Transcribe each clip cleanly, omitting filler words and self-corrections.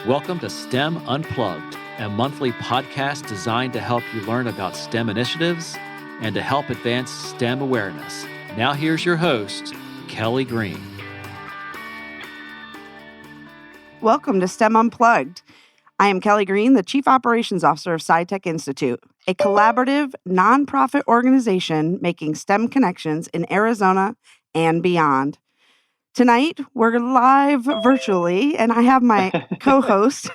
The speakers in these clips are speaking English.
Welcome to STEM Unplugged, a monthly podcast designed to help you learn about STEM initiatives and to help advance STEM awareness. Now here's your host, Kelly Green. Welcome to STEM Unplugged. I am Kelly Green, the Chief Operations Officer of SciTech Institute, a collaborative, nonprofit organization making STEM connections in Arizona and beyond. Tonight, we're live virtually, and I have my co-host,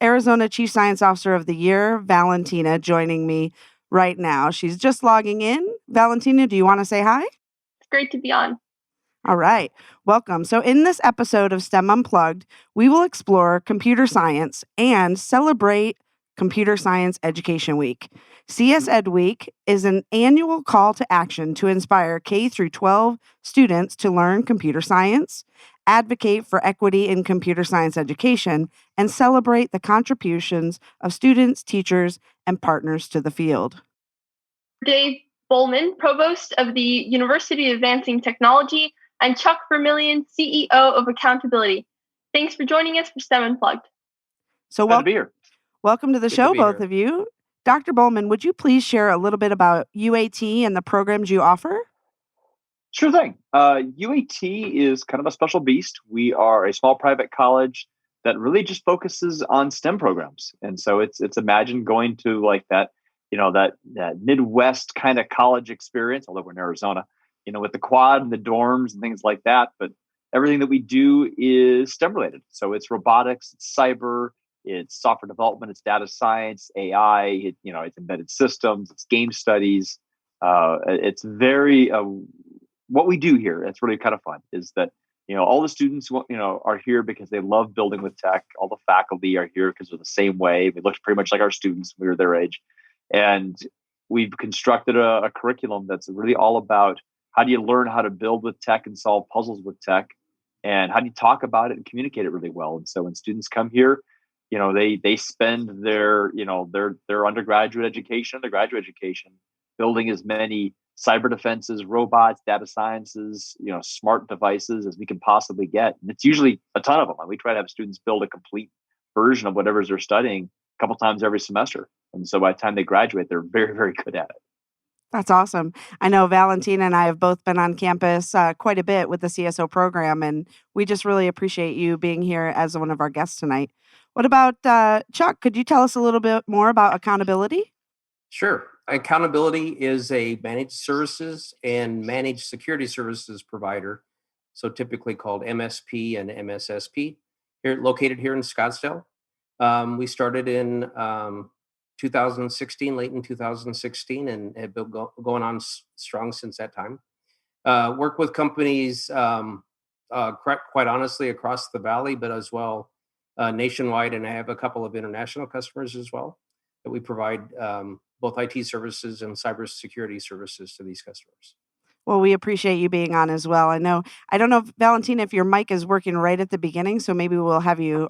Arizona Chief Science Officer of the Year, Valentina, joining me right now. She's just logging in. Valentina, do you want to say hi? It's great to be on. All right. Welcome. So in this episode of STEM Unplugged, we will explore computer science and celebrate Computer Science Education Week. CSEdWeek is an annual call to action to inspire K through 12 students to learn computer science, advocate for equity in computer science education, and celebrate the contributions of students, teachers, and partners to the field. Dave Bowman, Provost of the University of Advancing Technology, and Chuck Vermillion, CEO of Accountability. Thanks for joining us for STEM Unplugged. So Glad to be here. Welcome to the show, both of you. Dr. Bowman, would you please share a little bit about UAT and the programs you offer? Sure thing. UAT is kind of a special beast. We are a small private college that really just focuses on STEM programs. And so it's imagine going to like that, that Midwest kind of college experience, although we're in Arizona, with the quad and the dorms and things like that. But everything that we do is STEM related. So it's robotics, it's cyber, it's software development, it's data science, AI, it's embedded systems, it's game studies. It's very, what we do here, it's really kind of fun, is that, all the students, are here because they love building with tech. All the faculty are here because they're the same way. We looked pretty much like our students when we were their age. And we've constructed a curriculum that's really all about how do you learn how to build with tech and solve puzzles with tech, and how do you talk about it and communicate it really well. And so when students come here, they spend their undergraduate education, building as many cyber defenses, robots, data sciences, smart devices as we can possibly get. And it's usually a ton of them. And we try to have students build a complete version of whatever they're studying a couple times every semester. And so by the time they graduate, they're very, very good at it. That's awesome. I know Valentina and I have both been on campus quite a bit with the CSO program, and we just really appreciate you being here as one of our guests tonight. What about Chuck? Could you tell us a little bit more about accountability? Sure. Accountability is a managed services and managed security services provider, so typically called MSP and MSSP, located here in Scottsdale. We started in 2016, late in 2016, and have been going on strong since that time. Work with companies, quite honestly, across the valley, but as well nationwide, and I have a couple of international customers as well that we provide both IT services and cybersecurity services to these customers. Well, we appreciate you being on as well. I don't know, Valentina, if your mic is working right at the beginning, so maybe we'll have you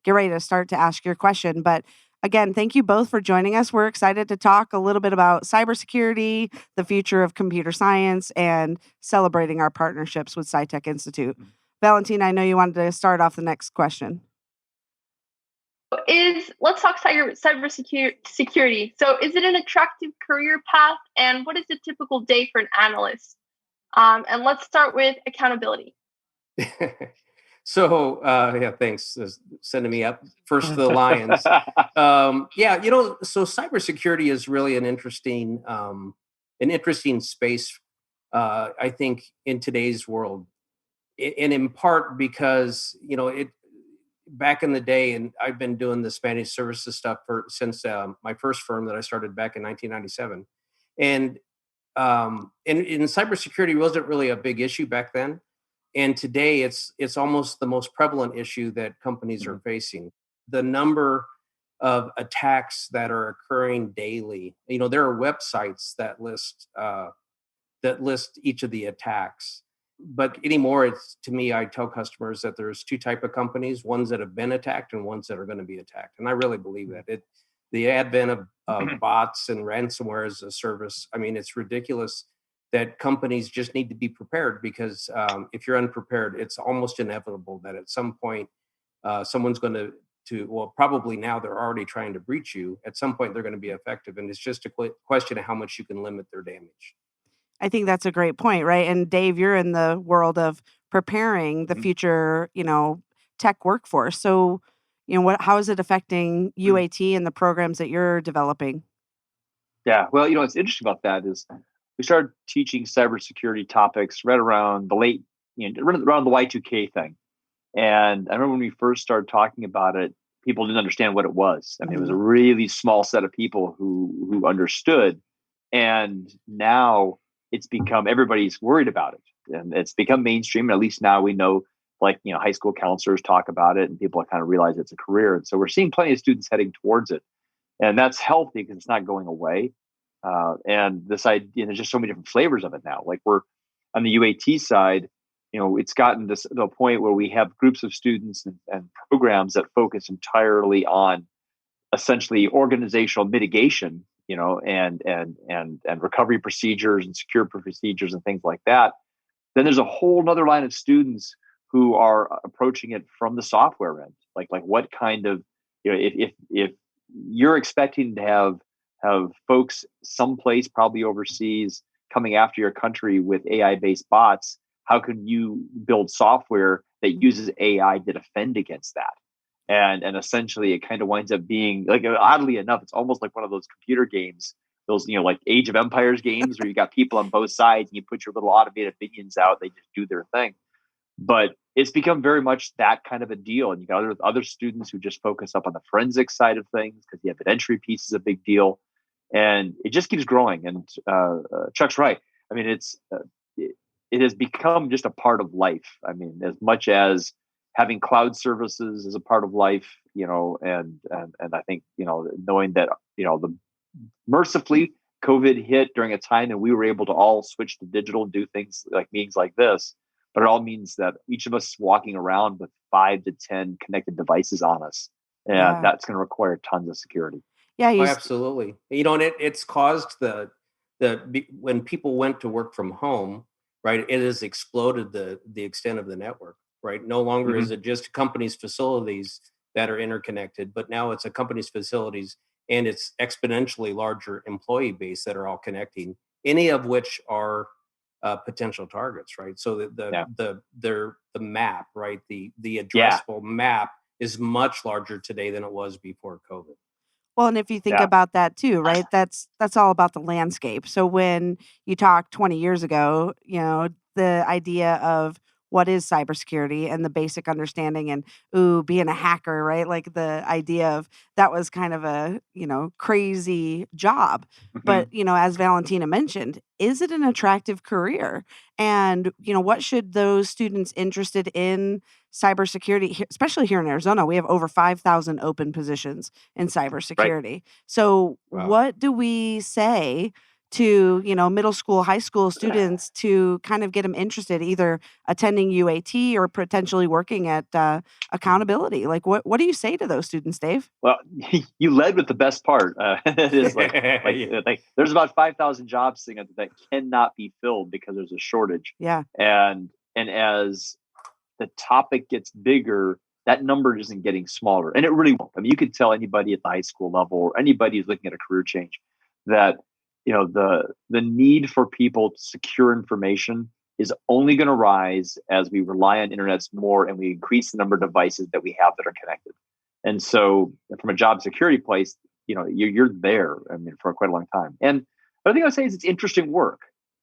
get ready to start to ask your question. But again, thank you both for joining us. We're excited to talk a little bit about cybersecurity, the future of computer science, and celebrating our partnerships with SciTech Institute. Valentina, I know you wanted to start off the next question. Let's talk cybersecurity. So is it an attractive career path? And what is a typical day for an analyst? And let's start with accountability. So, thanks for sending me up first to the Lions. So cybersecurity is really an interesting space, I think, in today's world. And in part because, back in the day, and I've been doing this managed services stuff since my first firm that I started back in 1997. And in cybersecurity wasn't really a big issue back then. And today it's almost the most prevalent issue that companies are facing. The number of attacks that are occurring daily, there are websites that list each of the attacks. But anymore, to me, I tell customers that there's two types of companies, ones that have been attacked and ones that are going to be attacked. And I really believe that. The advent of bots and ransomware as a service, it's ridiculous that companies just need to be prepared, because if you're unprepared, it's almost inevitable that at some point someone's going to well, probably now they're already trying to breach you. At some point, they're going to be effective. And it's just a question of how much you can limit their damage. I think that's a great point, right? And Dave, you're in the world of preparing the future, tech workforce. So, how is it affecting UAT and the programs that you're developing? Yeah, well, what's interesting about that is we started teaching cybersecurity topics right around the late, around the Y2K thing. And I remember when we first started talking about it, people didn't understand what it was. I mean, it was a really small set of people who understood. And now it's become, everybody's worried about it. And it's become mainstream. And at least now we know, high school counselors talk about it and people kind of realize it's a career. And so we're seeing plenty of students heading towards it. And that's healthy because it's not going away. And this idea, there's just so many different flavors of it now. Like we're on the UAT side, it's gotten to the point where we have groups of students and programs that focus entirely on essentially organizational mitigation, and recovery procedures and secure procedures and things like that. Then there's a whole other line of students who are approaching it from the software end. Like what kind of, if you're expecting to have folks someplace, probably overseas, coming after your country with AI-based bots, how can you build software that uses AI to defend against that? And essentially, it kind of winds up being oddly enough, it's almost like one of those computer games, those like Age of Empires games where you got people on both sides and you put your little automated minions out, they just do their thing. But it's become very much that kind of a deal. And you got other students who just focus up on the forensic side of things because the evidentiary piece is a big deal, and it just keeps growing. And Chuck's right. I mean, it has become just a part of life. I mean, as much as having cloud services is a part of life, and I think, knowing that, mercifully COVID hit during a time and we were able to all switch to digital and do things like meetings like this, but it all means that each of us walking around with 5 to 10 connected devices on us, and that's going to require tons of security. Yeah, absolutely. And it's caused when people went to work from home, right? It has exploded the extent of the network, right? No longer is it just companies' facilities that are interconnected, but now it's a company's facilities and it's exponentially larger employee base that are all connecting, any of which are potential targets, right? So the map, right? The addressable map is much larger today than it was before COVID. Well, and if you think about that too, right? That's all about the landscape. So when you talk 20 years ago, the idea of what is cybersecurity and the basic understanding and being a hacker, right? Like the idea of that was kind of a, crazy job. But, as Valentina mentioned, is it an attractive career? And, what should those students interested in cybersecurity, especially here in Arizona, we have over 5,000 open positions in cybersecurity. Right. So what do we say to, middle school, high school students to kind of get them interested, either attending UAT or potentially working at accountability? Like, what do you say to those students, Dave? Well, you led with the best part. It is like there's about 5,000 jobs that cannot be filled because there's a shortage. Yeah. And as the topic gets bigger, that number isn't getting smaller. And it really won't. I mean, you could tell anybody at the high school level or anybody who's looking at a career change that the need for people to secure information is only going to rise as we rely on internets more and we increase the number of devices that we have that are connected. And so from a job security place, you're there, I mean, for quite a long time. And the other thing I would say is it's interesting work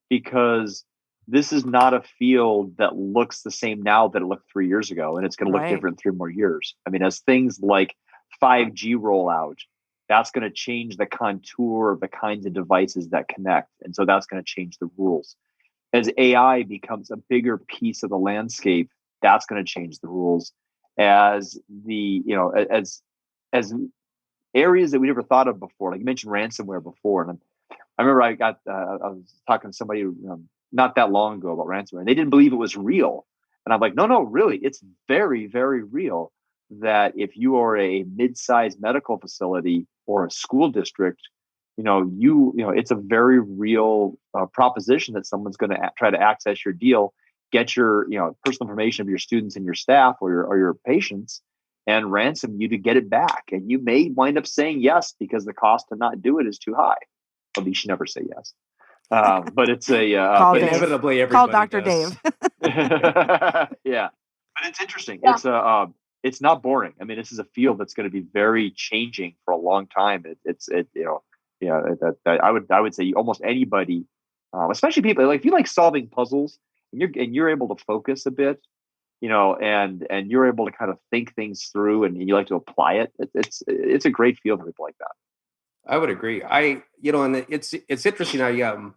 because this is not a field that looks the same now that it looked 3 years ago, and it's going to look different in 3 more years. I mean, as things like 5G roll out, that's going to change the contour of the kinds of devices that connect. And so that's going to change the rules. As AI becomes a bigger piece of the landscape, that's going to change the rules. As as areas that we never thought of before, like you mentioned ransomware before. And I remember I was talking to somebody not that long ago about ransomware, and they didn't believe it was real. And I'm like, no, really, it's very, very real. That if you are a mid-sized medical facility or a school district, it's a very real proposition that someone's going to try to access your deal, get your personal information of your students and your staff or your patients, and ransom you to get it back. And you may wind up saying yes because the cost to not do it is too high. At least you never say yes. But it's a Call but Dave. Inevitably, Call everybody Dr. does. Dave. Yeah, but it's interesting. Yeah. It's not boring. I mean, this is a field that's going to be very changing for a long time. I would say almost anybody, especially people like if you like solving puzzles and you're able to focus a bit, and you're able to kind of think things through and you like to apply it. It's a great field for people like that. I would agree. And it's interesting. I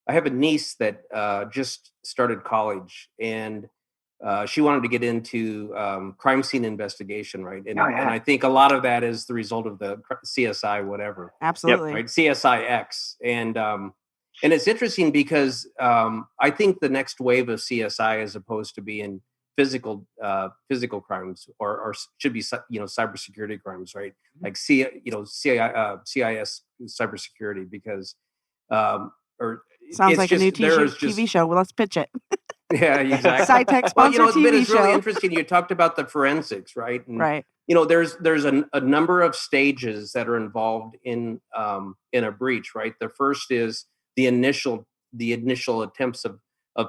have a niece that just started college, and she wanted to get into crime scene investigation, right? And I think a lot of that is the result of the CSI, whatever. Absolutely. Right, CSIX, and it's interesting because I think the next wave of CSI, as opposed to being physical crimes, or should be cybersecurity crimes, right? Like CIS cybersecurity, because sounds like a new TV show. Well, let's pitch it. Yeah, exactly. SciTech sponsored TV it's really show. interesting. You talked about the forensics, right? And, right. There's a number of stages that are involved in a breach, right? The first is the initial attempts of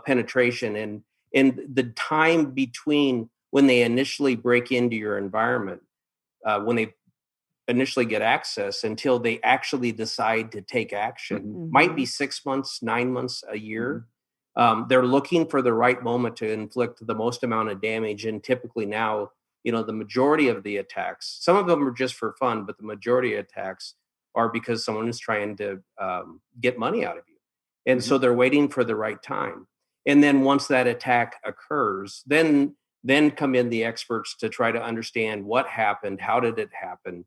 penetration, and the time between when they initially break into your environment, when they initially get access until they actually decide to take action, might be 6 months, 9 months, a year. They're looking for the right moment to inflict the most amount of damage. And typically now, the majority of the attacks, some of them are just for fun, but the majority of attacks are because someone is trying to get money out of you. And so they're waiting for the right time. And then once that attack occurs, then come in the experts to try to understand what happened, how did it happen,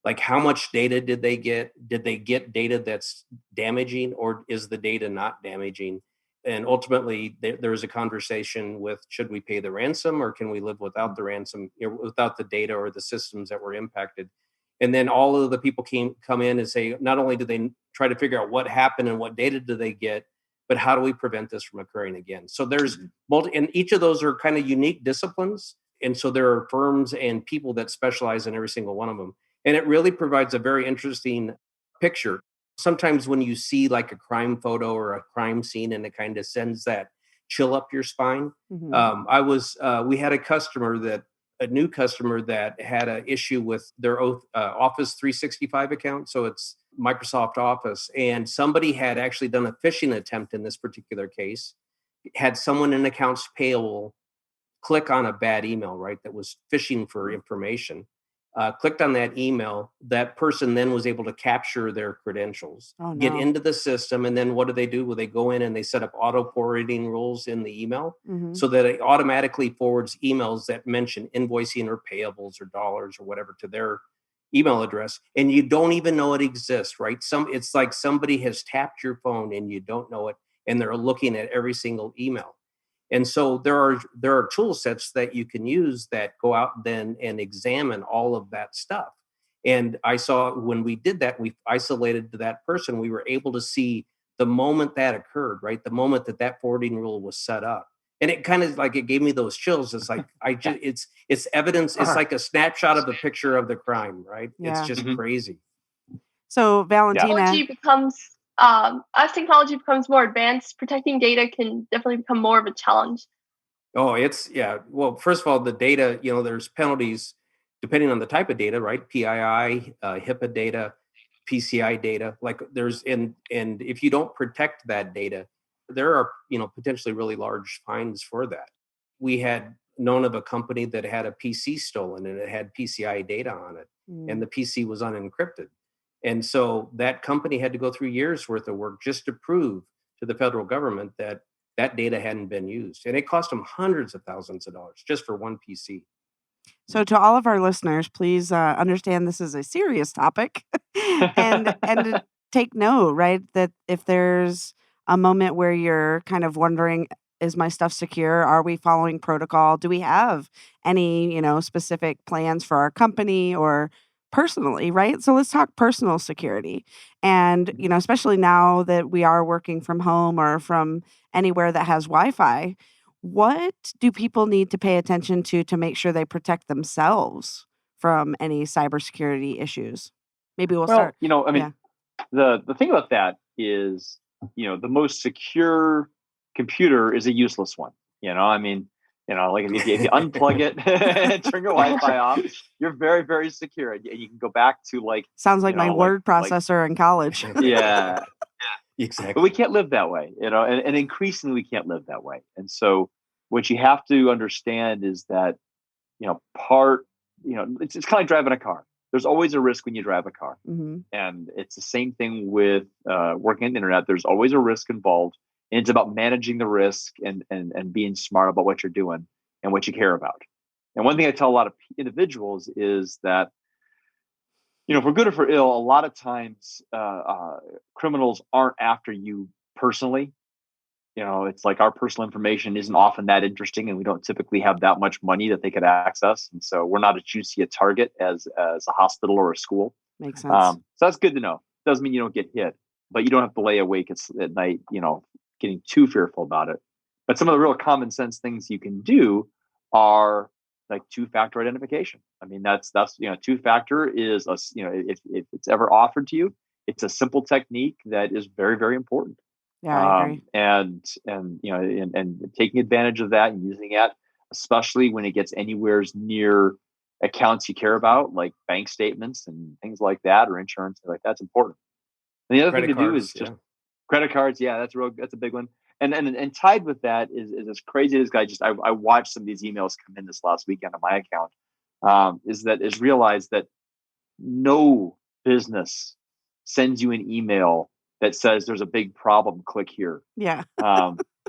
like how much data did they get? Did they get data that's damaging, or is the data not damaging? And ultimately, there's a conversation with, should we pay the ransom, or can we live without the ransom, without the data or the systems that were impacted? And then all of the people come in and say, not only do they try to figure out what happened and what data do they get, but how do we prevent this from occurring again? So there's and each of those are kind of unique disciplines. And so there are firms and people that specialize in every single one of them. And it really provides a very interesting picture. Sometimes when you see like a crime photo or a crime scene, and it kind of sends that chill up your spine. We had a new customer that had an issue with their Office 365 account. So it's Microsoft Office. And somebody had actually done a phishing attempt in this particular case, had someone in accounts payable click on a bad email, right, that was phishing for information. Clicked on that email, that person then was able to capture their credentials, get into the system. And then what do? Well, they go in and they set up auto forwarding rules in the email so that it automatically forwards emails that mention invoicing or payables or dollars or whatever to their email address. And you don't even know it exists, right? It's like somebody has tapped your phone and you don't know it, and they're looking at every single email. And so there are tool sets that you can use that go out then and examine all of that stuff. And I saw when we did that, we isolated to that person, we were able to see the moment that occurred, right? The moment that forwarding rule was set up. And it kind of like, it gave me those chills. It's like, it's evidence. It's like a snapshot of the picture of the crime, right? Yeah. It's just crazy. So Valentina, as technology becomes more advanced, protecting data can definitely become more of a challenge. Oh, well, first of all, the data, there's penalties depending on the type of data, right? PII, HIPAA data, PCI data, like and if you don't protect that data, there are, potentially really large fines for that. We had known of a company that had a PC stolen, and it had PCI data on it, and the PC was unencrypted. And so that company had to go through years worth of work just to prove to the federal government that data hadn't been used. And it cost them hundreds of thousands of dollars just for one PC. So to all of our listeners, please understand this is a serious topic and take note, right? That if there's a moment where you're kind of wondering, is my stuff secure? Are we following protocol? Do we have any, specific plans for our company or personally, right? So let's talk personal security. And, especially now that we are working from home or from anywhere that has Wi-Fi, What do people need to pay attention to make sure they protect themselves from any cybersecurity issues? Maybe we'll Well, start. I Yeah. mean, the thing about that is, the most secure computer is a useless one. I mean, like if you unplug it and turn your Wi-Fi off, you're very, very secure, and you can go back to like, Sounds like my like word processor in college. yeah. But Exactly. we can't live that way, and increasingly we can't live that way. And so what you have to understand is that, it's kind of like driving a car. There's always a risk when you drive a car. hmm And it's the same thing with working on the internet. There's always a risk involved. And it's about managing the risk and being smart about what you're doing and what you care about. And one thing I tell a lot of individuals is that, for good or for ill, a lot of times criminals aren't after you personally. It's like our personal information isn't often that interesting, and we don't typically have that much money that they could access. And so we're not as juicy a target as a hospital or a school. Makes sense. So that's good to know. Doesn't mean you don't get hit, but you don't have to lay awake at night, getting too fearful about it. But some of the real common sense things you can do are like two-factor identification. I mean, that's two-factor is if it's ever offered to you, it's a simple technique that is very, very important. Yeah, I agree. And taking advantage of that and using it, especially when it gets anywhere near accounts you care about, like bank statements and things like that, or insurance, like that's important. And the other Credit thing to do cards, is just credit cards. Yeah, that's a big one. And tied with that is as crazy as guy. I watched some of these emails come in this last weekend on my account. Is realize that no business sends you an email that says there's a big problem, click here. Yeah.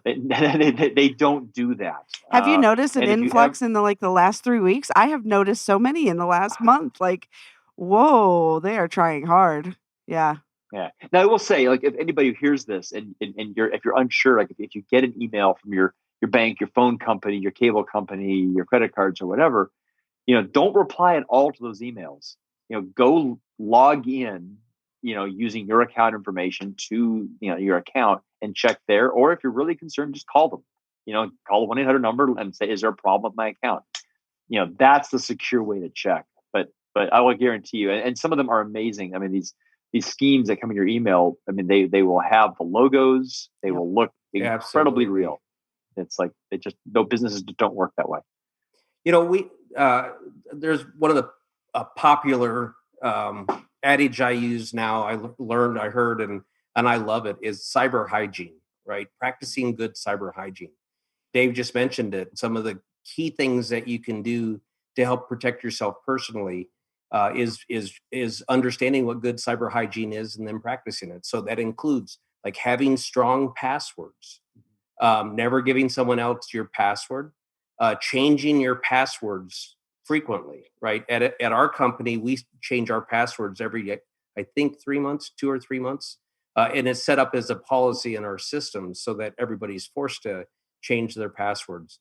They don't do that. Have you noticed an and if you influx in the last 3 weeks? I have noticed so many in the last month. Like, whoa, they are trying hard. Yeah. Yeah. Now I will say, like, if anybody who hears this and if you're unsure, like if you get an email from your bank, your phone company, your cable company, your credit cards or whatever, don't reply at all to those emails. Go log in, using your account information to your account and check there. Or if you're really concerned, just call them. Call the 1-800 number and say, is there a problem with my account? That's the secure way to check. But I will guarantee you, and some of them are amazing. I mean, these schemes that come in your email, I mean, they will have the logos. They will look incredibly Absolutely. real. It's like no businesses don't work that way. We there's one of the popular adage I use now. I heard, and I love it, is cyber hygiene. Right, practicing good cyber hygiene. Dave just mentioned it. Some of the key things that you can do to help protect yourself personally is understanding what good cyber hygiene is and then practicing it. So that includes like having strong passwords, never giving someone else your password, changing your passwords frequently. Right, at our company, we change our passwords every, I think, 3 months, 2 or 3 months. And it's set up as a policy in our system so that everybody's forced to change their passwords.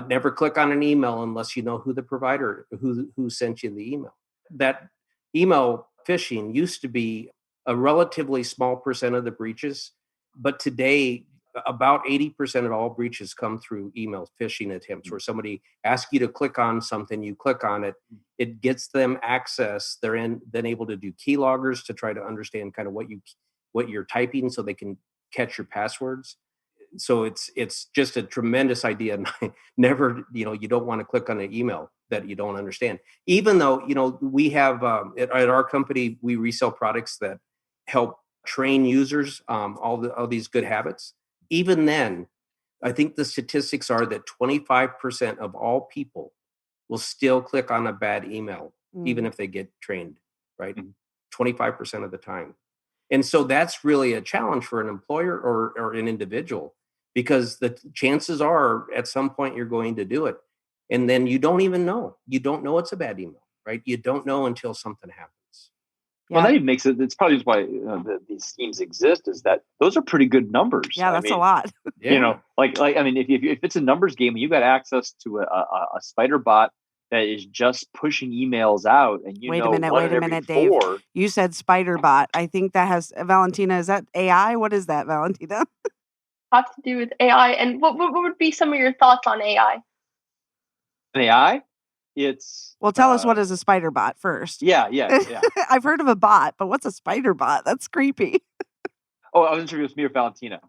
Never click on an email unless you know who the provider, who sent you the email. That email phishing used to be a relatively small percent of the breaches, but today about 80% of all breaches come through email phishing attempts, where somebody asks you to click on something, you click on it, it gets them access. They're then able to do keyloggers to try to understand kind of what you're typing so they can catch your passwords. So it's just a tremendous idea. Never, you don't want to click on an email that you don't understand. Even though, we have at our company, we resell products that help train users all these good habits. Even then, I think the statistics are that 25% of all people will still click on a bad email, even if they get trained, right? 25% of the time. And so that's really a challenge for an employer or an individual, because the chances are at some point you're going to do it. And then you don't even know. You don't know it's a bad email, right? You don't know until something happens. Yeah. Well, that even makes it. It's probably why these schemes exist. Is that those are pretty good numbers. Yeah, that's a lot. Like I mean, if it's a numbers game, and you got access to a spider bot that is just pushing emails out, and Wait a minute, Dave. You said spider bot. I think that has Valentina. Is that AI? What is that, Valentina? have to do with AI? And what would be some of your thoughts on AI? AI, it's Well, tell us, what is a spider bot first? yeah. I've heard of a bot, but what's a spider bot? That's creepy. Oh, I wasn't sure if it was me or Valentina.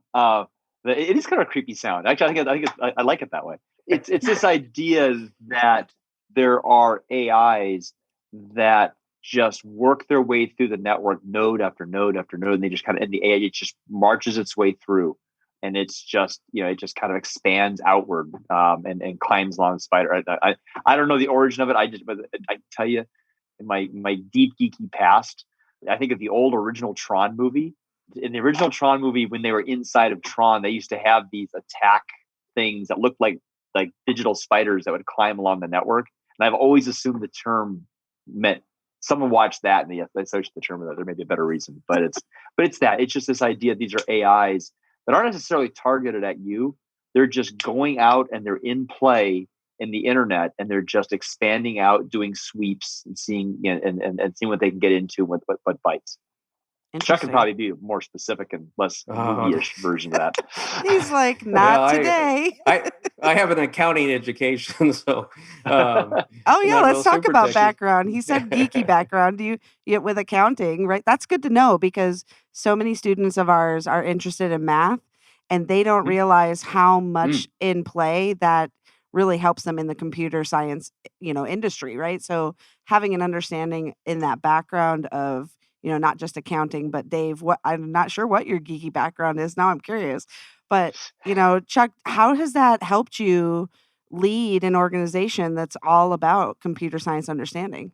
It is kind of a creepy sound. Actually, I like it that way. It's this idea that there are AIs that just work their way through the network node after node after node, and they just kind of, and the AI just marches its way through, and it's just, it just kind of expands outward, and climbs along the spider. I don't know the origin of it. But I tell you, in my deep geeky past, I think of the old original Tron movie. In the original Tron movie, when they were inside of Tron, they used to have these attack things that looked like digital spiders that would climb along the network. And I've always assumed the term meant someone watched that and they associated the term with that. There may be a better reason, but it's that. It's just this idea these are AIs that aren't necessarily targeted at you. They're just going out and they're in play in the internet, and they're just expanding out, doing sweeps and seeing and seeing what they can get into, what bites. Chuck could probably be more specific and less movie-ish version of that. He's like, not today. I have an accounting education, so. Oh yeah, let's talk about background. He said geeky background. You with accounting, right? That's good to know, because so many students of ours are interested in math, and they don't realize how much in play that really helps them in the computer science, industry, right? So having an understanding in that background of, not just accounting, but Dave, I'm not sure what your geeky background is. Now I'm curious. But, Chuck, how has that helped you lead an organization that's all about computer science understanding?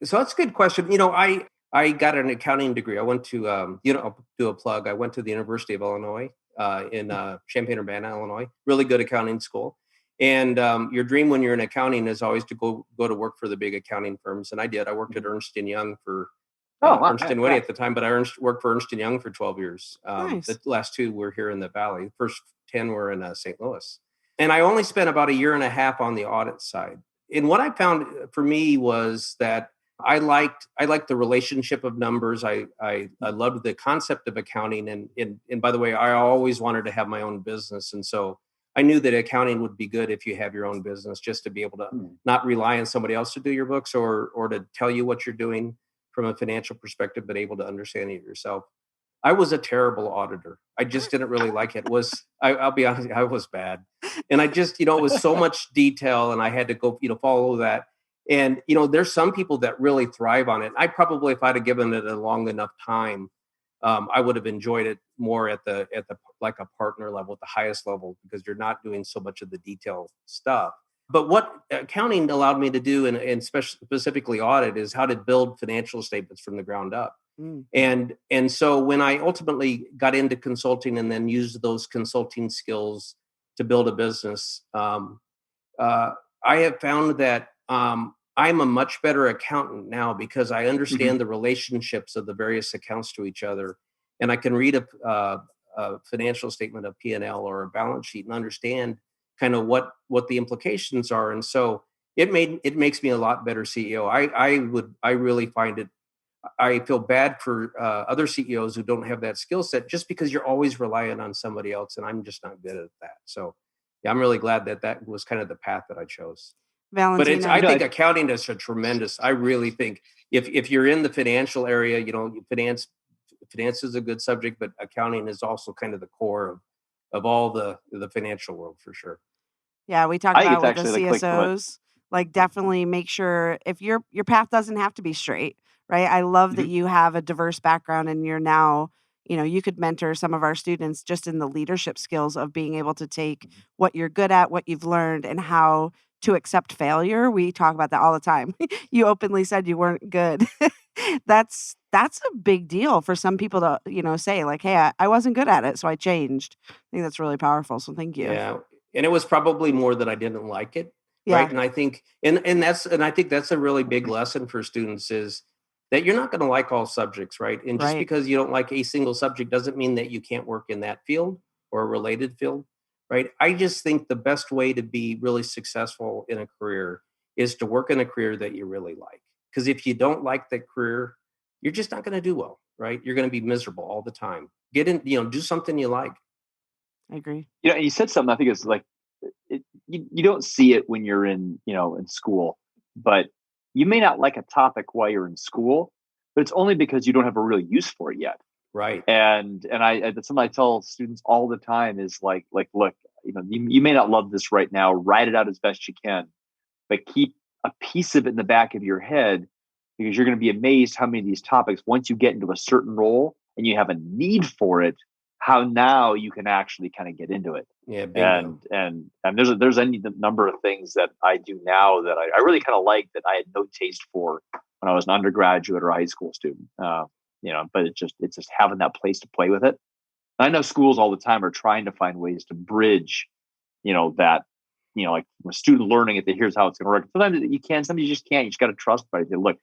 So that's a good question. I got an accounting degree. I went to, I'll do a plug. I went to the University of Illinois in Champaign-Urbana, Illinois. Really good accounting school. And your dream when you're in accounting is always to go to work for the big accounting firms. And I did. I worked at Ernst & Young for Ernst & Whitty at the time, but I worked for Ernst & Young for 12 years. Nice. The last 2 were here in the Valley. The first 10 were in St. Louis. And I only spent about 1.5 years on the audit side. And what I found for me was that I liked the relationship of numbers. I loved the concept of accounting. And by the way, I always wanted to have my own business. And so I knew that accounting would be good if you have your own business, just to be able to not rely on somebody else to do your books or to tell you what you're doing from a financial perspective, but able to understand it yourself. I was a terrible auditor. I just didn't really like it. I'll be honest, I was bad. And I just, it was so much detail, and I had to go, follow that. And, there's some people that really thrive on it. I probably, if I'd have given it a long enough time, I would have enjoyed it more at the like a partner level, at the highest level, because you're not doing so much of the detail stuff. But what accounting allowed me to do, and specifically audit, is how to build financial statements from the ground up. And so when I ultimately got into consulting and then used those consulting skills to build a business, I have found that I'm a much better accountant now, because I understand the relationships of the various accounts to each other, and I can read a financial statement, a P&L or a balance sheet, and understand kind of what the implications are. And so it makes me a lot better CEO. I really find it. I feel bad for other CEOs who don't have that skill set, just because you're always relying on somebody else, and I'm just not good at that. So yeah, I'm really glad that was kind of the path that I chose. Valentina, But I think accounting is a tremendous. I really think if you're in the financial area, finance is a good subject, but accounting is also kind of the core of all the financial world, for sure. Yeah, we talk about with the CSOs, like, definitely make sure if your path doesn't have to be straight, right? I love that you have a diverse background, and you're now, you could mentor some of our students just in the leadership skills of being able to take what you're good at, what you've learned, and how to accept failure. We talk about that all the time. You openly said you weren't good. That's a big deal for some people to, say, like, hey, I wasn't good at it, so I changed. I think that's really powerful. So thank you. Yeah. And it was probably more that I didn't like it. Yeah. Right. And I think, and I think that's a really big lesson for students, is that you're not going to like all subjects, right? And just because you don't like a single subject doesn't mean that you can't work in that field or a related field, right? I just think the best way to be really successful in a career is to work in a career that you really like. Because if you don't like that career, you're just not going to do well, right? You're going to be miserable all the time. Get in, do something you like. I agree. And you said something, I think it's like, you don't see it when you're in school, but you may not like a topic while you're in school, but it's only because you don't have a real use for it yet. Right. And that's something I tell students all the time is like, look, you may not love this right now, write it out as best you can, but keep a piece of it in the back of your head, because you're going to be amazed how many of these topics, once you get into a certain role and you have a need for it, how now you can actually kind of get into it. Yeah. Bingo. And there's any number of things that I do now that I really kind of like that I had no taste for when I was an undergraduate or a high school student. But it's just having that place to play with it. I know schools all the time are trying to find ways to bridge, that, like when a student learning it, here's how it's going to work. Sometimes you can, sometimes you just can't. You just got to trust. But look,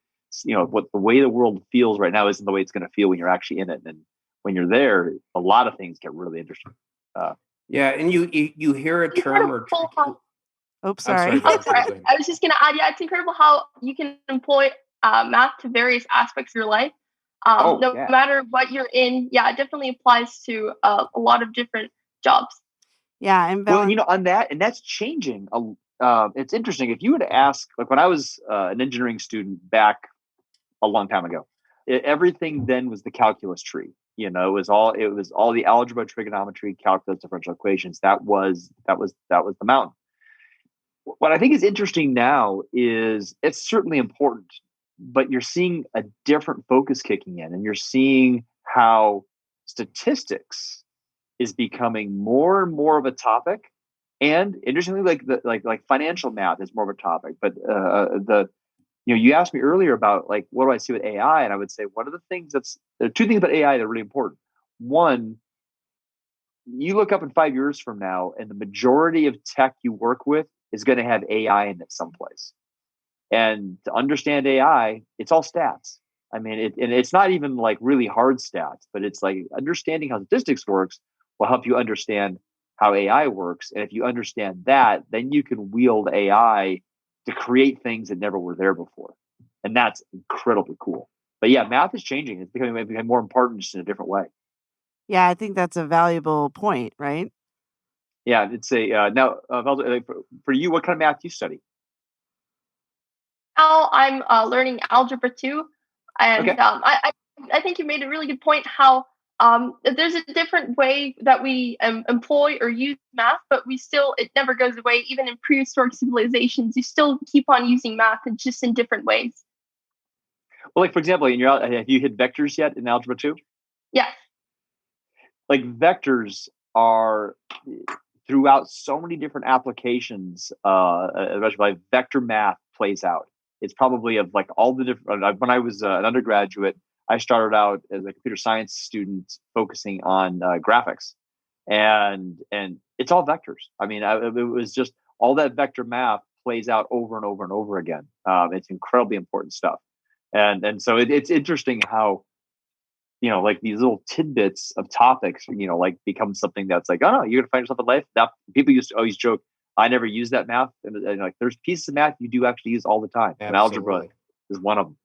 what the way the world feels right now isn't the way it's going to feel when you're actually in it. And when you're there, a lot of things get really interesting. Yeah, and you hear a term or two. Oops, sorry. Go ahead. I was just going to add, it's incredible how you can employ math to various aspects of your life. No matter what you're in, it definitely applies to a lot of different jobs. Yeah, and on that, and that's changing. It's interesting. If you were to ask, like when I was an engineering student back a long time ago, everything then was the calculus tree. It was all the algebra, trigonometry, calculus, differential equations. That was the mountain. What I think is interesting now is it's certainly important, but you're seeing a different focus kicking in, and you're seeing how statistics is becoming more and more of a topic. And interestingly, like financial math is more of a topic. But you asked me earlier about like, what do I see with AI? And I would say one of the things there are two things about AI that are really important. One, you look up in 5 years from now, and the majority of tech you work with is going to have AI in it someplace. And to understand AI, it's all stats. I mean, it's not even like really hard stats, but it's like understanding how statistics works will help you understand how AI works. And if you understand that, then you can wield AI to create things that never were there before. And that's incredibly cool. But yeah, math is changing. It's becoming more important just in a different way. Yeah, I think that's a valuable point, right? Yeah, it's now, for you, what kind of math do you study? Now I'm learning Algebra 2. And Okay. I think you made a really good point how there's a different way that we employ or use math, but it never goes away. Even in prehistoric civilizations, you still keep on using math, and just in different ways. Well, like for example, have you hit vectors yet in Algebra 2? Yes. Like vectors are throughout so many different applications, especially like vector math plays out. It's probably of like all the different, when I was an undergraduate, I started out as a computer science student focusing on graphics, and it's all vectors. I mean, it was just all that vector math plays out over and over and over again. It's incredibly important stuff. And so it's interesting how, like these little tidbits of topics, like become something that's like, oh no, you're gonna find yourself in life. That people used to always joke, I never use that math, and like there's pieces of math you do actually use all the time. And algebra is one of them.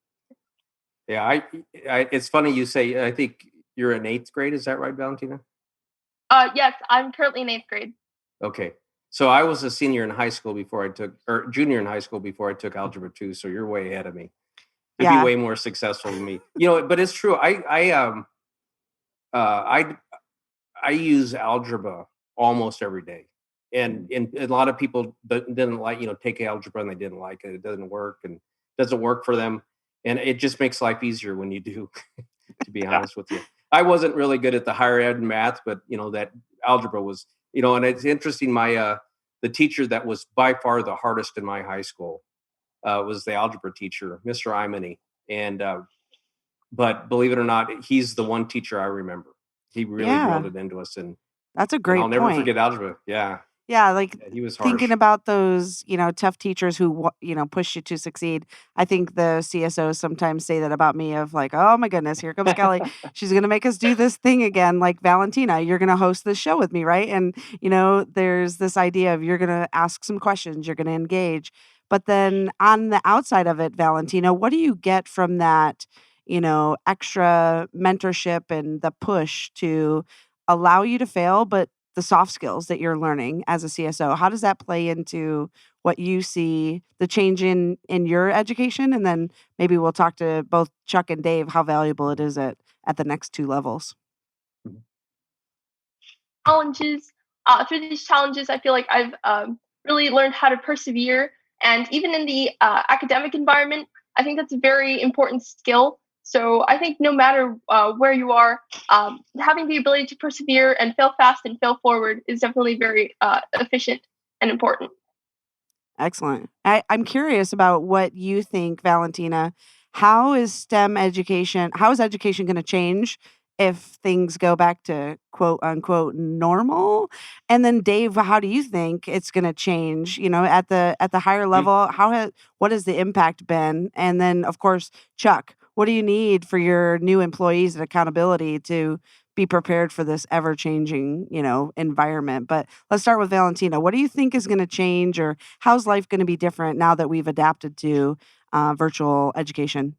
Yeah, it's funny you say. I think you're in 8th grade. Is that right, Valentina? Yes, I'm currently in 8th grade. Okay, so I was a senior in high school or junior in high school before I took Algebra 2. So you're way ahead of me. You'd be way more successful than me. But it's true. I use algebra almost every day, and a lot of people didn't like take algebra and they didn't like it. It doesn't work for them, and it just makes life easier when you do. To be honest with you, I wasn't really good at the higher ed math, but that algebra was. And it's interesting. My the teacher that was by far the hardest in my high school was the algebra teacher, Mr. Imony. And but believe it or not, he's the one teacher I remember. He really drilled it into us, and that's a great I'll never point. forget algebra. Yeah. Yeah, like He was harsh. thinking about those, tough teachers who, push you to succeed. I think the CSOs sometimes say that about me of like, oh my goodness, here comes Kelly. She's going to make us do this thing again. Like, Valentina, you're going to host this show with me, right? And, there's this idea of you're going to ask some questions, you're going to engage. But then on the outside of it, Valentina, what do you get from that, extra mentorship and the push to allow you to fail, but the soft skills that you're learning as a CSO? How does that play into what you see the change in your education? And then maybe we'll talk to both Chuck and Dave how valuable it is at the next two levels. Challenges. Through these challenges, I feel like I've really learned how to persevere. And even in the academic environment, I think that's a very important skill. So I think no matter where you are, having the ability to persevere and fail fast and fail forward is definitely very efficient and important. Excellent. I'm curious about what you think, Valentina. How is education going to change if things go back to quote unquote normal? And then Dave, how do you think it's going to change, at the higher level? What has the impact been? And then of course, Chuck, what do you need for your new employees at accountability to be prepared for this ever-changing, environment? But let's start with Valentina. What do you think is going to change, or how's life going to be different now that we've adapted to virtual education?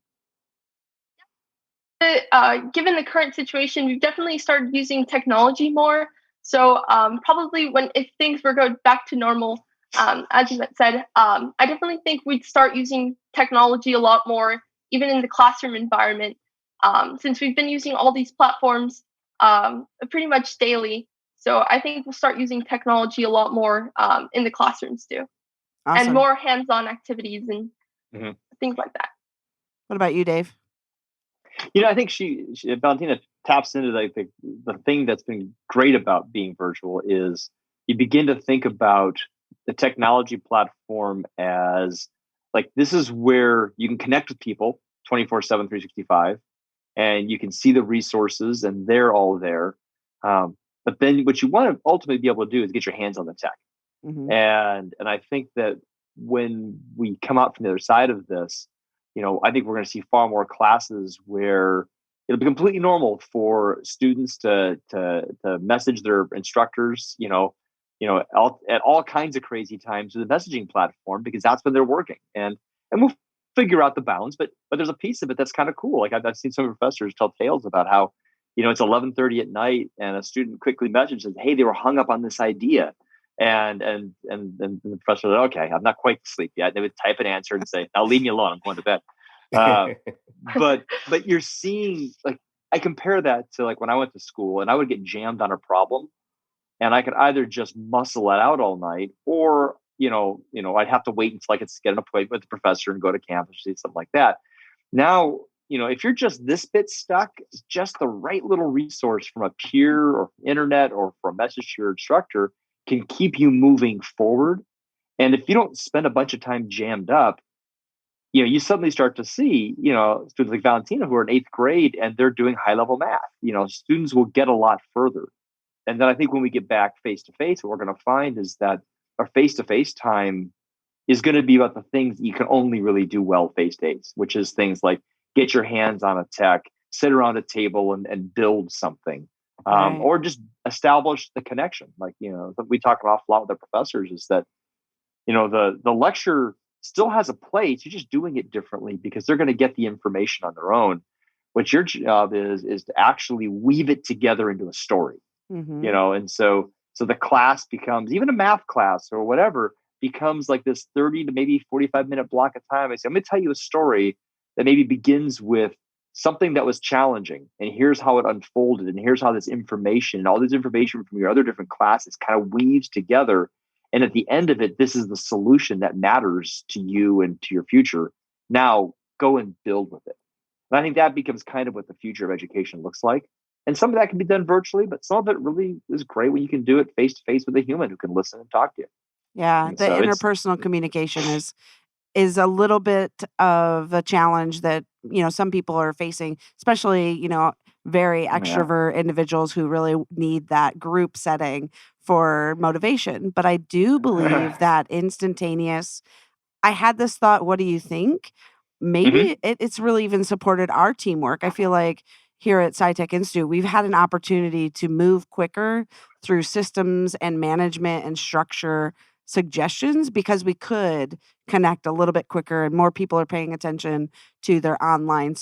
Given the current situation, we've definitely started using technology more. So probably if things were go back to normal, as you said, I definitely think we'd start using technology a lot more, even in the classroom environment, since we've been using all these platforms pretty much daily. So I think we'll start using technology a lot more in the classrooms too, and Awesome. more hands-on activities and things like that. What about you, Dave? I think Valentina taps into the thing that's been great about being virtual is you begin to think about the technology platform as like, this is where you can connect with people 24/7, 365, and you can see the resources and they're all there. But then what you want to ultimately be able to do is get your hands on the tech. Mhm. And I think that when we come out from the other side of this, I think we're going to see far more classes where it'll be completely normal for students to message their instructors, at all kinds of crazy times with the messaging platform, because that's when they're working, and we'll figure out the bounds. But there's a piece of it that's kind of cool. Like I've seen some professors tell tales about how, it's 11:30 at night, and a student quickly messages, "Hey, they were hung up on this idea." And the professor said, "Okay, I'm not quite asleep yet." They would type an answer and say, "Now leave me alone. I'm going to bed." But you're seeing, like, I compare that to like when I went to school and I would get jammed on a problem, and I could either just muscle it out all night, or I'd have to wait until I could get an appointment with the professor and go to campus or something like that. Now, if you're just this bit stuck, just the right little resource from a peer or internet or from a message to your instructor can keep you moving forward. And if you don't spend a bunch of time jammed up, you suddenly start to see, students like Valentina who are in 8th grade and they're doing high level math. Students will get a lot further. And then I think when we get back face to face, what we're going to find is that our face to face time is going to be about the things that you can only really do well face to face, which is things like get your hands on a tech, sit around a table and build something. Right. Or just establish the connection. Like, we talk an awful lot with our professors is that, the lecture still has a place. You're just doing it differently because they're going to get the information on their own. What your job is to actually weave it together into a story, Mhm. and so the class becomes, even a math class or whatever, becomes like this 30 to maybe 45-minute block of time. I say, I'm going to tell you a story that maybe begins with something that was challenging, and here's how it unfolded, and here's how this information and all this information from your other different classes kind of weaves together. And at the end of it, this is the solution that matters to you and to your future. Now go and build with it. And I think that becomes kind of what the future of education looks like. And some of that can be done virtually, but some of it really is great when you can do it face to face with a human who can listen and talk to you. Yeah, And the so interpersonal communication is a little bit of a challenge that, some people are facing, especially, very yeah. extrovert individuals who really need that group setting for motivation. But I do believe that instantaneous, I had this thought, what do you think? Mhm. Maybe it's really even supported our teamwork. I feel like here at SciTech Institute, we've had an opportunity to move quicker through systems and management and structure suggestions because we could connect a little bit quicker and more people are paying attention to their online,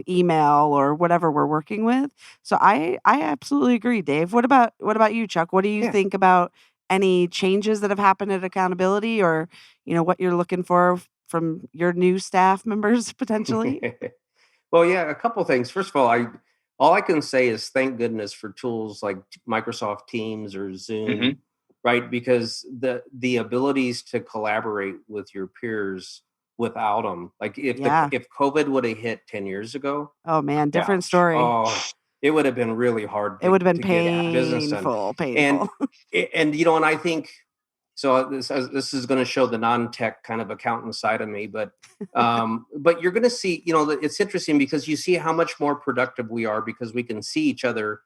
email or whatever we're working with. So I absolutely agree, Dave. What about you, Chuck? What do you Yeah. think about any changes that have happened at accountability, or what you're looking for from your new staff members potentially? Well, yeah, a couple things. First of all I can say is thank goodness for tools like Microsoft Teams or Zoom, right? Because the abilities to collaborate with your peers without them, like Yeah. if COVID would have hit 10 years ago, Oh man, Yeah. different story. it would have been really hard It would have been to get business done. painful. And I think so. This is going to show the non-tech kind of accountant side of me, but you're going to see. It's interesting because you see how much more productive we are because we can see each other,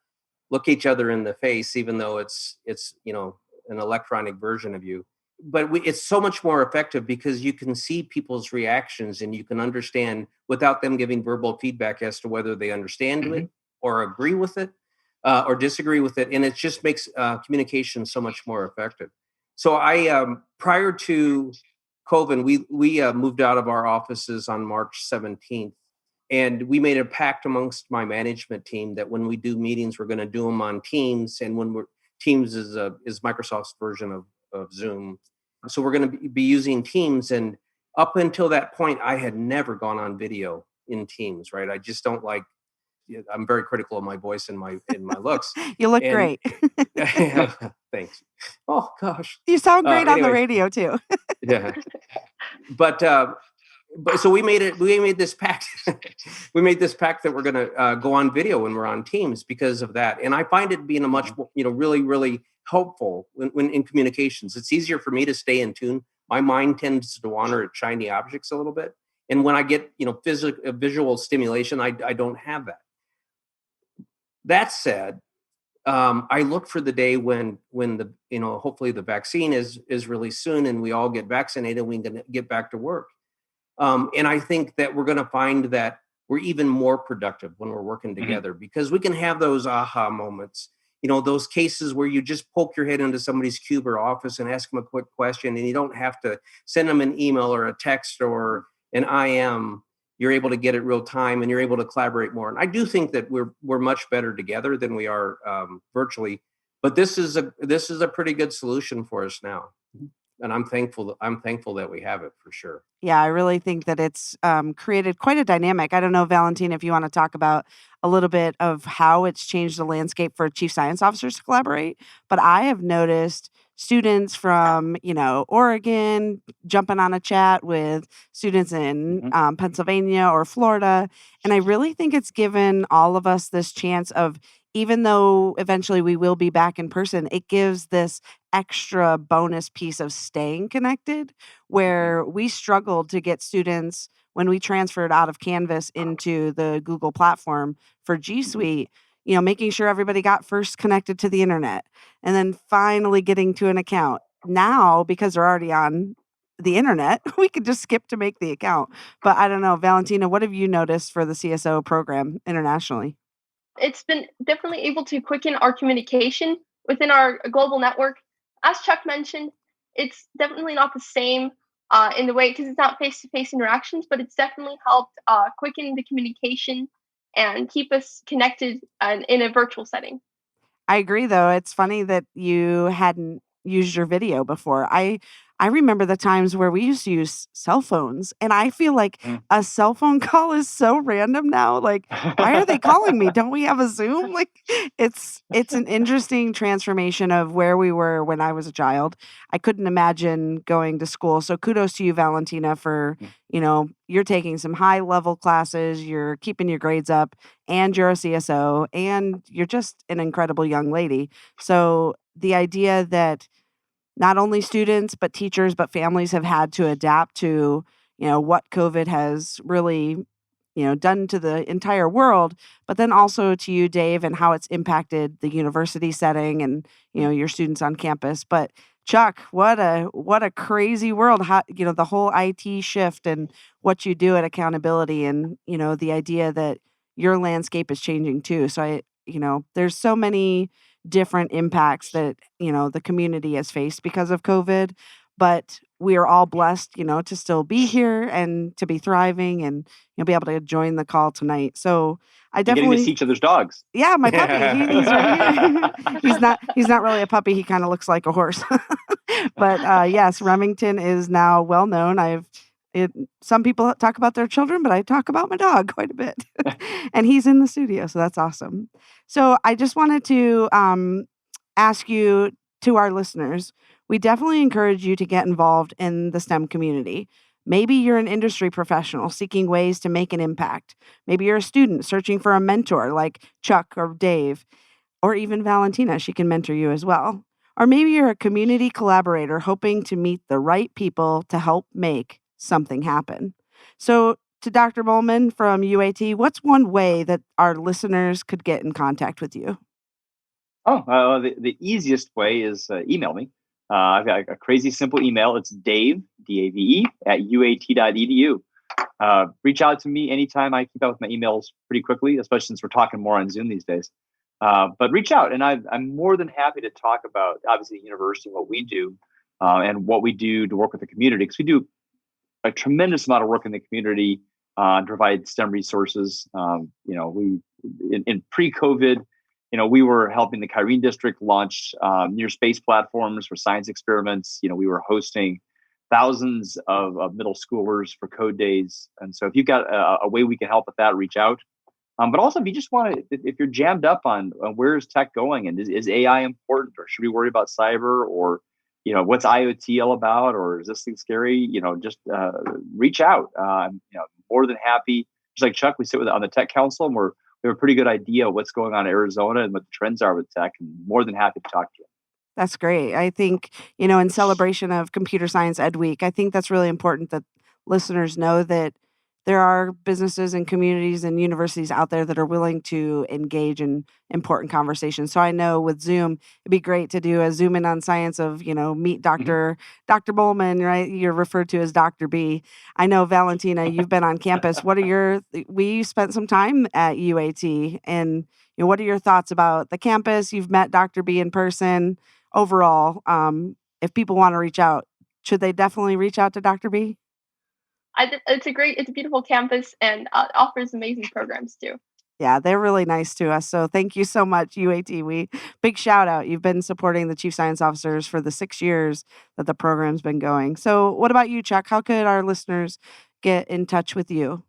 look each other in the face, even though it's an electronic version of you. But it's so much more effective because you can see people's reactions and you can understand without them giving verbal feedback as to whether they understand it or agree with it or disagree with it, and it just makes communication so much more effective. So prior to COVID, we moved out of our offices on March 17th, and we made a pact amongst my management team that when we do meetings, we're going to do them on Teams, and Teams is Microsoft's version of Zoom, so we're going to be using Teams. And up until that point, I had never gone on video in Teams. Right? I just don't like. I'm very critical of my voice and my looks. You look And great. thanks. Oh gosh. You sound great on the Anyway, radio too. yeah. But so we made this pact. We made this pact that we're going to go on video when we're on Teams because of that. And I find it being a much really, really helpful when in communications. It's easier for me to stay in tune. My mind tends to wander at shiny objects a little bit, and when I get visual stimulation, I don't have that. That said, I look for the day when the hopefully the vaccine is really soon and we all get vaccinated and we can get back to work. And I think that we're going to find that we're even more productive when we're working together because we can have those aha moments. Those cases where you just poke your head into somebody's cube or office and ask them a quick question, and you don't have to send them an email or a text or an IM. You're able to get it real time, and you're able to collaborate more. And I do think that we're much better together than we are virtually. But this is a pretty good solution for us now, and I'm thankful that we have it for sure. Yeah, I really think that it's created quite a dynamic. I don't know, Valentina, if you want to talk about a little bit of how it's changed the landscape for chief science officers to collaborate. But I have noticed students from, Oregon jumping on a chat with students in Pennsylvania or Florida. And I really think it's given all of us this chance of, even though eventually we will be back in person, it gives this extra bonus piece of staying connected where we struggled to get students when we transferred out of Canvas into the Google platform for G Suite, making sure everybody got first connected to the internet and then finally getting to an account. Now, because they're already on the internet, we could just skip to make the account. But I don't know, Valentina, what have you noticed for the CSO program internationally? It's been definitely able to quicken our communication within our global network. As Chuck mentioned, it's definitely not the same in the way, because it's not face-to-face interactions, but it's definitely helped quicken the communication and keep us connected in a virtual setting. I agree, though. It's funny that you hadn't used your video before. I remember the times where we used to use cell phones, and I feel like a cell phone call is so random now. Like, why are they calling me? Don't we have a Zoom? Like, it's an interesting transformation of where we were when I was a child. I couldn't imagine going to school. So kudos to you, Valentina, for, you're taking some high level classes, you're keeping your grades up, and you're a CSO, and you're just an incredible young lady. So the idea that not only students, but teachers, but families have had to adapt to, what COVID has really, done to the entire world, but then also to you, Dave, and how it's impacted the university setting and, your students on campus. But Chuck, what a crazy world. How, the whole IT shift and what you do at accountability and, the idea that your landscape is changing too. So there's so many different impacts that, the community has faced because of COVID. But we are all blessed, to still be here and to be thriving and be able to join the call tonight. So I You're getting to see definitely, each other's dogs. yeah, my puppy, he's right here. He's not really a puppy. He kind of looks like a horse. But yes, Remington is now well known. Some people talk about their children, but I talk about my dog quite a bit. And he's in the studio, so that's awesome. So I just wanted to ask you, to our listeners, we definitely encourage you to get involved in the STEM community. Maybe you're an industry professional seeking ways to make an impact. Maybe you're a student searching for a mentor like Chuck or Dave, or even Valentina. She can mentor you as well. Or maybe you're a community collaborator hoping to meet the right people to help make something happen. So, to Dr. Bowman from UAT, what's one way that our listeners could get in contact with you? The easiest way is email me. I've got a crazy simple email. It's Dave, D-A-V-E, at uat.edu. Reach out to me anytime. I keep up with my emails pretty quickly, especially since we're talking more on Zoom these days. But reach out, and I'm more than happy to talk about, obviously, the university, what we do, and what we do to work with the community, because we do a tremendous amount of work in the community to provide STEM resources. We in pre-COVID, we were helping the Kyrene district launch near space platforms for science experiments. We were hosting thousands of middle schoolers for code days. And so if you've got a way we can help with that, reach out. But also, if you just want to, if you're jammed up on where is tech going, and is AI important, or should we worry about cyber, or what's IoT all about, or is this thing scary? Just reach out. I'm more than happy. Just like Chuck, we sit on the tech council, and we have a pretty good idea of what's going on in Arizona and what the trends are with tech. And more than happy to talk to you. That's great. I think, in celebration of Computer Science Ed Week, I think that's really important that listeners know that there are businesses and communities and universities out there that are willing to engage in important conversations. So I know with Zoom, it'd be great to do a Zoom in on science of, meet Dr. Bowman, right? You're referred to as Dr. B. I know, Valentina, you've been on campus. We spent some time at UAT, and what are your thoughts about the campus? You've met Dr. B in person. Overall, if people want to reach out, should they definitely reach out to Dr. B? It's a beautiful campus, and offers amazing programs too. Yeah, they're really nice to us. So thank you so much, UAT. Big shout out. You've been supporting the Chief Science Officers for the 6 years that the program's been going. So what about you, Chuck? How could our listeners get in touch with you?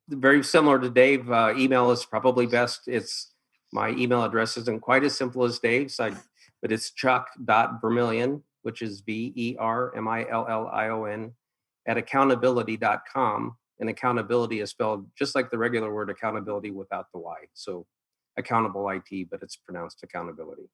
Very similar to Dave. Email is probably best. My email address isn't quite as simple as Dave's, but it's chuck.vermillion, which is VERMILLION, at accountability.com. And accountability is spelled just like the regular word accountability without the Y. So accountable IT, but it's pronounced accountability.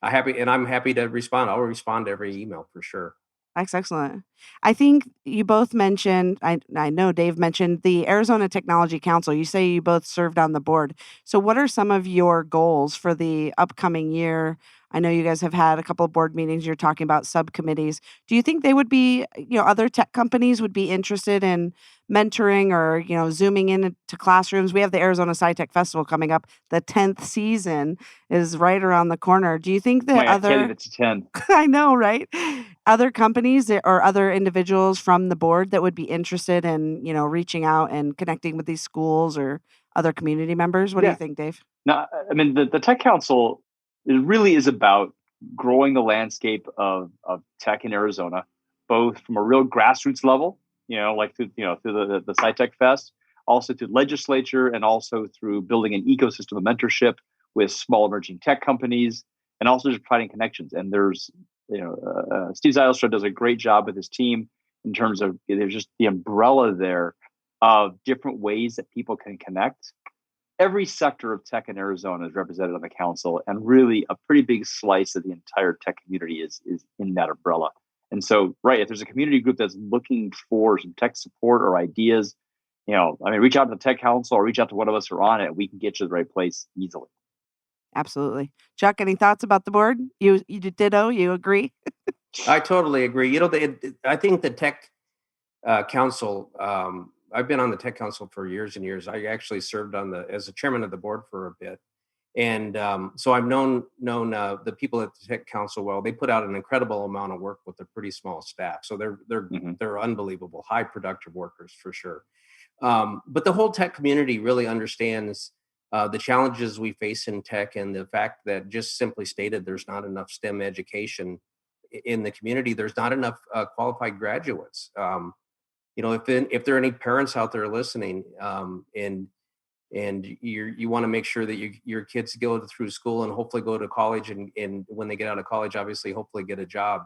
I'm happy to respond. I'll respond to every email for sure. That's excellent. I think you both mentioned, I know Dave mentioned the Arizona Technology Council. You say you both served on the board. So what are some of your goals for the upcoming year? I know you guys have had a couple of board meetings. You're talking about subcommittees. Do you think they would be, other tech companies would be interested in mentoring or, zooming into classrooms? We have the Arizona SciTech Festival coming up. The 10th season is right around the corner. Do you think that I tell you, it's 10. I know, right? Other companies or other individuals from the board that would be interested in, reaching out and connecting with these schools or other community members? What do you think, Dave? No, I mean, the Tech Council, it really is about growing the landscape of tech in Arizona, both from a real grassroots level, like through the SciTech Fest, also through legislature, and also through building an ecosystem of mentorship with small emerging tech companies, and also just providing connections. And there's, Steve Zylstra does a great job with his team in terms of there's just the umbrella there of different ways that people can connect. Every sector of tech in Arizona is represented on the council, and really a pretty big slice of the entire tech community is in that umbrella. And so, if there's a community group that's looking for some tech support or ideas, reach out to the Tech Council or reach out to one of us who are on it. We can get you to the right place easily. Absolutely. Chuck, any thoughts about the board? You ditto? You agree? I totally agree. I think the Tech Council, I've been on the Tech Council for years and years. I actually served as a chairman of the board for a bit. And so I've known the people at the Tech Council well. They put out an incredible amount of work with a pretty small staff. So they're unbelievable, high productive workers for sure. But the whole tech community really understands the challenges we face in tech, and the fact that, just simply stated, there's not enough STEM education in the community. There's not enough qualified graduates. If there are any parents out there listening, and you want to make sure that your kids go through school and hopefully go to college, and when they get out of college, obviously, hopefully get a job.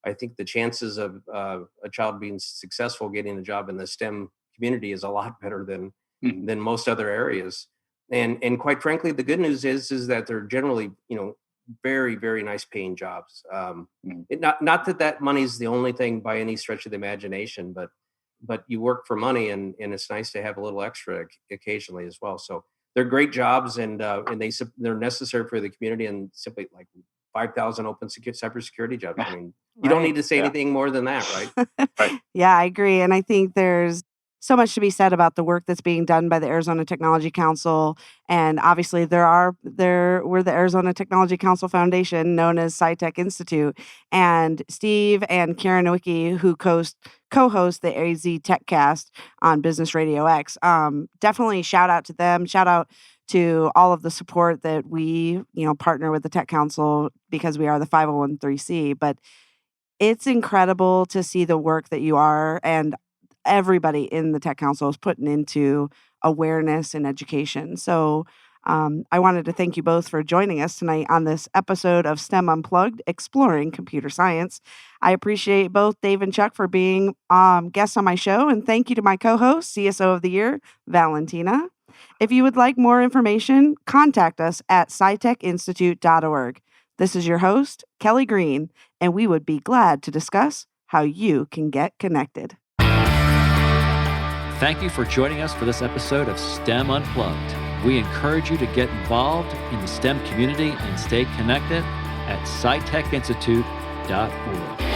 I think the chances of a child being successful getting a job in the STEM community is a lot better than most other areas. And quite frankly, the good news is that they're generally, very, very nice paying jobs. Not that money is the only thing by any stretch of the imagination, but you work for money, and it's nice to have a little extra occasionally as well. So they're great jobs, and they're necessary for the community, and simply like 5,000 open cybersecurity jobs. I mean, you don't need to say anything more than that, right? Right. Yeah, I agree. And I think there's so much to be said about the work that's being done by the Arizona Technology Council. And obviously we're the Arizona Technology Council Foundation, known as SciTech Institute. And Steve and Karen Nowicki, who co-host the AZ TechCast on Business RadioX, definitely shout out to them. Shout out to all of the support that we, partner with the Tech Council, because we are the 501(c)(3). But it's incredible to see the work that you are and everybody in the Tech Council is putting into awareness and education. So I wanted to thank you both for joining us tonight on this episode of STEM Unplugged, exploring computer science. I appreciate both Dave and Chuck for being guests on my show, and thank you to my co-host, CSO of the Year, Valentina. If you would like more information, contact us at scitechinstitute.org. This is your host, Kelly Green, and we would be glad to discuss how you can get connected. Thank you for joining us for this episode of STEM Unplugged. We encourage you to get involved in the STEM community and stay connected at scitechinstitute.org.